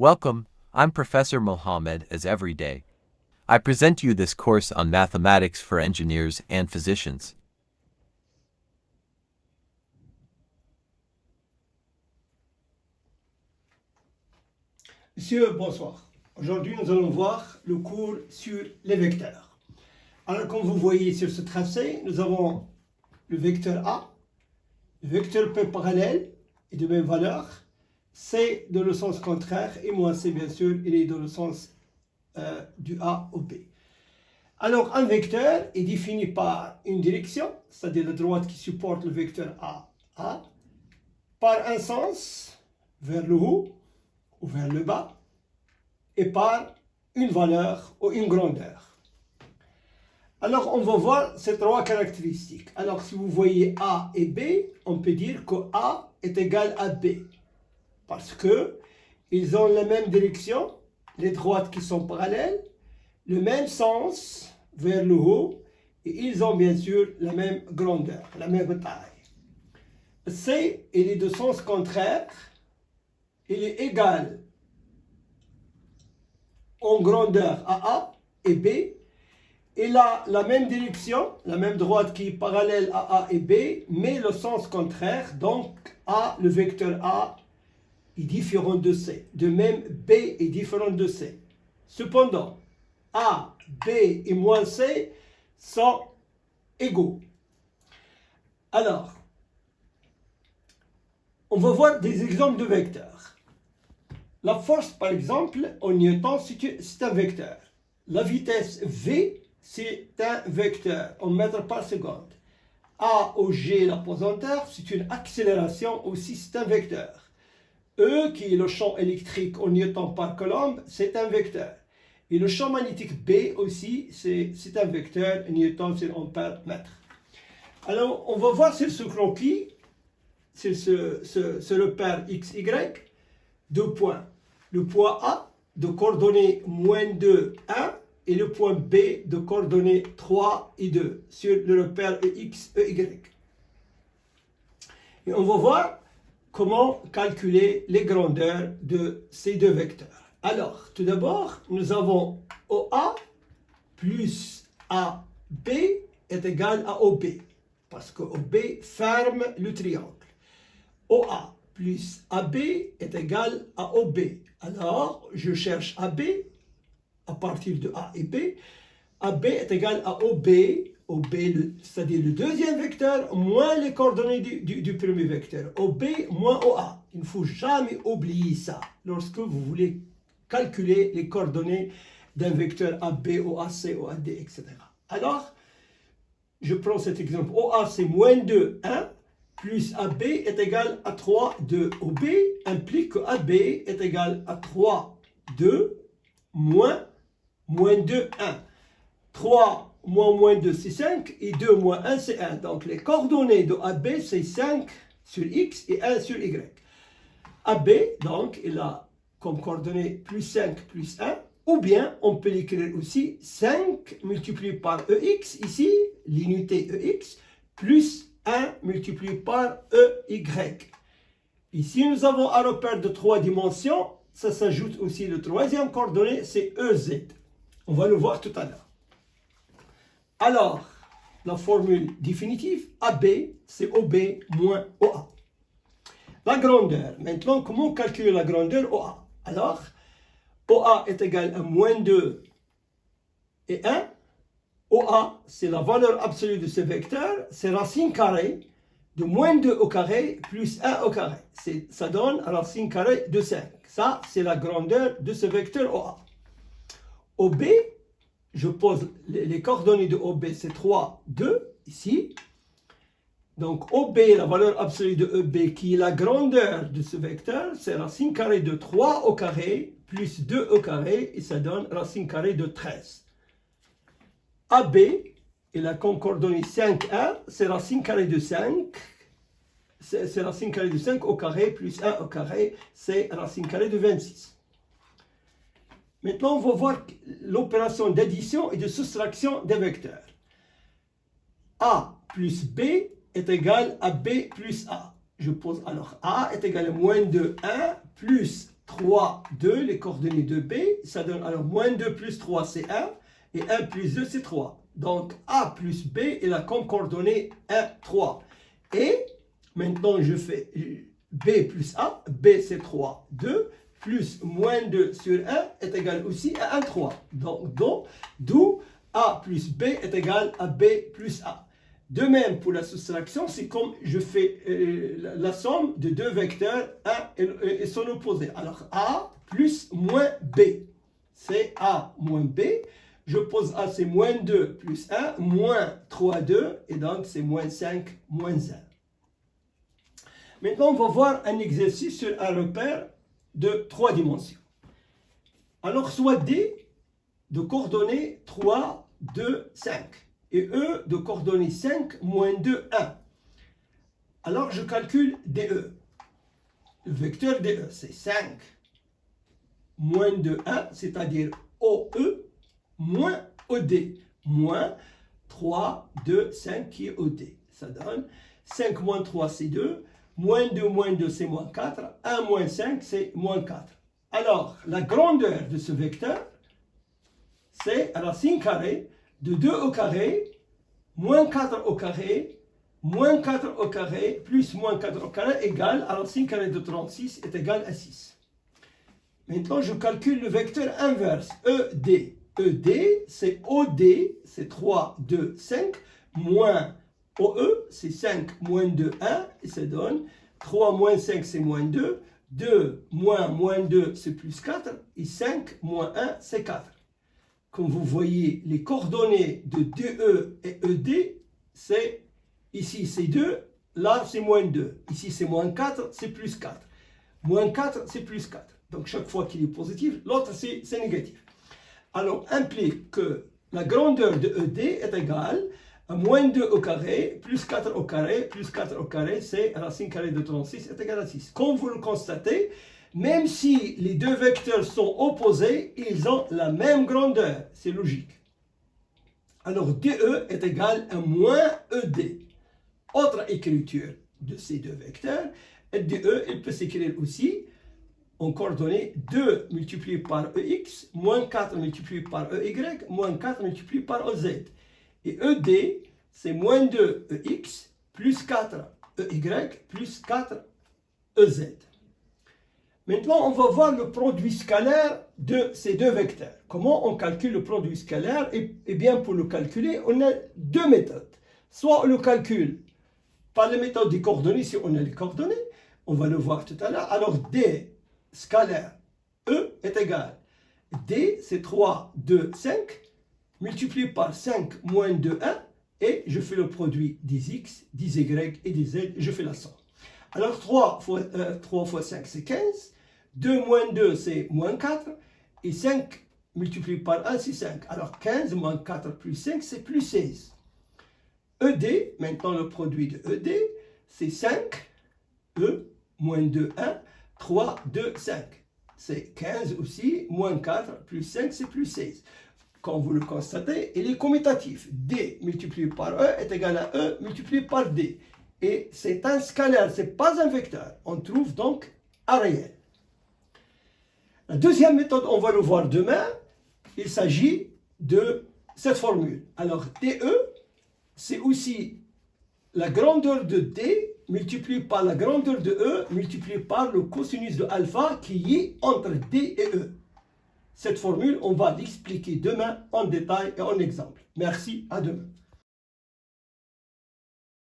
Welcome, I'm Professor Mohammed as every day. I present to you this course on mathematics for engineers and physicians. Monsieur, bonsoir. Aujourd'hui, nous allons voir le cours sur les vecteurs. Alors, comme vous voyez sur ce tracé, nous avons le vecteur A, le vecteur P parallèle est de même valeur, C dans le sens contraire et moins C, bien sûr, il est dans le sens du A au B. Alors, un vecteur est défini par une direction, c'est-à-dire la droite qui supporte le vecteur A, par un sens vers le haut ou vers le bas, et par une valeur ou une grandeur. Alors, on va voir ces trois caractéristiques. Alors, si vous voyez A et B, on peut dire que A est égal à B, parce qu'ils ont la même direction, les droites qui sont parallèles, le même sens vers le haut, et ils ont bien sûr la même grandeur, la même taille. C, il est de sens contraire, il est égal en grandeur à A et B. Il a la même direction, la même droite qui est parallèle à A et B, mais le sens contraire, donc A, le vecteur A, est différent de C. De même, B est différent de C. Cependant, A, B et moins C sont égaux. Alors, on va voir des exemples de vecteurs. La force, par exemple, en newton, c'est un vecteur. La vitesse V, c'est un vecteur en mètres par seconde. A au G, la pesanteur, c'est une accélération aussi, c'est un vecteur. E, qui est le champ électrique en newton par coulomb, c'est un vecteur. Et le champ magnétique B aussi, c'est un vecteur, newton sur ampère mètre. Alors, on va voir sur ce croquis, sur ce repère XY, deux points. Le point A de coordonnées moins 2, 1 et le point B de coordonnées 3 et 2 sur le repère EX, EY. Et on va voir comment calculer les grandeurs de ces deux vecteurs. Alors, tout d'abord, nous avons OA plus AB est égal à OB, parce que OB ferme le triangle. OA plus AB est égal à OB. Alors, je cherche AB à partir de A et B. AB est égal à OB, c'est-à-dire le deuxième vecteur, moins les coordonnées du premier vecteur. OB moins OA. Il ne faut jamais oublier ça lorsque vous voulez calculer les coordonnées d'un vecteur AB, OAC, OAD, etc. Alors, je prends cet exemple. OA, c'est moins 2, 1. Plus AB est égal à 3, 2. OB implique que AB est égal à 3, 2, moins 2, 1. 3 moins 2, c'est 5, et 2 moins 1, c'est 1. Donc, les coordonnées de AB, c'est 5 sur X et 1 sur Y. AB, donc, il a comme coordonnées plus 5 plus 1, ou bien, on peut l'écrire aussi 5 multiplié par EX, ici, l'unité EX, plus 1 multiplié par EY. Ici, nous avons un repère de 3 dimensions. Ça s'ajoute aussi le troisième coordonnée, c'est EZ. On va le voir tout à l'heure. Alors, la formule définitive, AB, c'est OB moins OA. La grandeur. Maintenant, comment calculer la grandeur OA? Alors, OA est égal à moins 2 et 1. OA, c'est la valeur absolue de ce vecteur, c'est racine carrée de moins 2 au carré plus 1 au carré. Ça donne racine carrée de 5. Ça, c'est la grandeur de ce vecteur OA. OB, je pose les coordonnées de OB, c'est 3, 2, ici. Donc, OB, la valeur absolue de EB, qui est la grandeur de ce vecteur, c'est racine carrée de 3 au carré plus 2 au carré, et ça donne racine carrée de 13. AB, il a comme coordonnée 5, 1, c'est racine carrée de 5. C'est racine carrée de 5 au carré plus 1 au carré, c'est racine carrée de 26. Maintenant, on va voir l'opération d'addition et de soustraction des vecteurs. A plus B est égal à B plus A. Je pose alors A est égal à moins 2, 1 plus 3, 2, les coordonnées de B, ça donne alors moins 2 plus 3 c'est 1, et 1 plus 2 c'est 3. Donc A plus B, il a comme coordonnée 1, 3. Et maintenant je fais B plus A, B c'est 3, 2, plus moins 2 sur 1 est égal aussi à 1, 3. Donc d'où A plus B est égal à B plus A. De même, pour la soustraction, c'est comme je fais la somme de deux vecteurs, 1 et son opposé. Alors, A plus moins B, c'est A moins B. Je pose A, c'est moins 2 plus 1, moins 3, 2, et donc c'est moins 5, moins 1. Maintenant, on va voir un exercice sur un repère de 3 dimensions. Alors, soit D de coordonnées 3, 2, 5. Et E de coordonnées 5, moins 2, 1. Alors, je calcule DE. Le vecteur DE, c'est 5, moins 2, 1, c'est-à-dire OE, moins OD, moins 3, 2, 5 qui est OD. Ça donne 5 moins 3, c'est 2, moins 2, c'est moins 4, 1 moins 5, c'est moins 4. Alors, la grandeur de ce vecteur, c'est racine carrée de 2 au carré, moins 4 au carré, moins 4 au carré, plus moins 4 au carré, égale à racine carrée de 36 est égal à 6. Maintenant, je calcule le vecteur inverse, ED. ED, c'est OD, c'est 3, 2, 5, moins OE, c'est 5, moins 2, 1, et ça donne 3 moins 5, c'est moins 2, 2 moins 2, c'est plus 4, et 5 moins 1, c'est 4. Comme vous voyez, les coordonnées de DE et ED, c'est ici c'est 2, là c'est moins 2. Ici c'est moins 4, c'est plus 4. Moins 4, c'est plus 4. Donc chaque fois qu'il est positif, l'autre c'est négatif. Alors implique que la grandeur de ED est égale à moins 2 au carré, plus 4 au carré, plus 4 au carré, c'est racine carrée de 36 est égal à 6. Comme vous le constatez, même si les deux vecteurs sont opposés, ils ont la même grandeur. C'est logique. Alors, DE est égal à moins ED. Autre écriture de ces deux vecteurs, DE, il peut s'écrire aussi en coordonnées 2 multiplié par EX, moins 4 multiplié par EY, moins 4 multiplié par EZ. Et ED, c'est moins 2 EX, plus 4 EY, plus 4 EZ. Maintenant, on va voir le produit scalaire de ces deux vecteurs. Comment on calcule le produit scalaire? Eh bien, pour le calculer, on a deux méthodes. Soit on le calcule par la méthode des coordonnées, si on a les coordonnées, on va le voir tout à l'heure. Alors, D scalaire E est égal. D, c'est 3, 2, 5, multiplié par 5 moins 2, 1, et je fais le produit des X, des Y et des Z, et je fais la somme. Alors 3 fois 5, c'est 15. 2 moins 2, c'est moins 4. Et 5 multiplié par 1, c'est 5. Alors 15 moins 4 plus 5, c'est plus 16. ED, maintenant le produit de ED, c'est 5. E, moins 2, 1. 3, 2, 5. C'est 15 aussi. Moins 4 plus 5, c'est plus 16. Comme vous le constatez, il est commutatif. D multiplié par E est égal à E multiplié par D. Et c'est un scalaire, ce n'est pas un vecteur. On trouve donc un réel. La deuxième méthode, on va le voir demain, il s'agit de cette formule. Alors, DE, c'est aussi la grandeur de D multipliée par la grandeur de E multipliée par le cosinus de alpha qui est entre D et E. Cette formule, on va l'expliquer demain en détail et en exemple. Merci, à demain.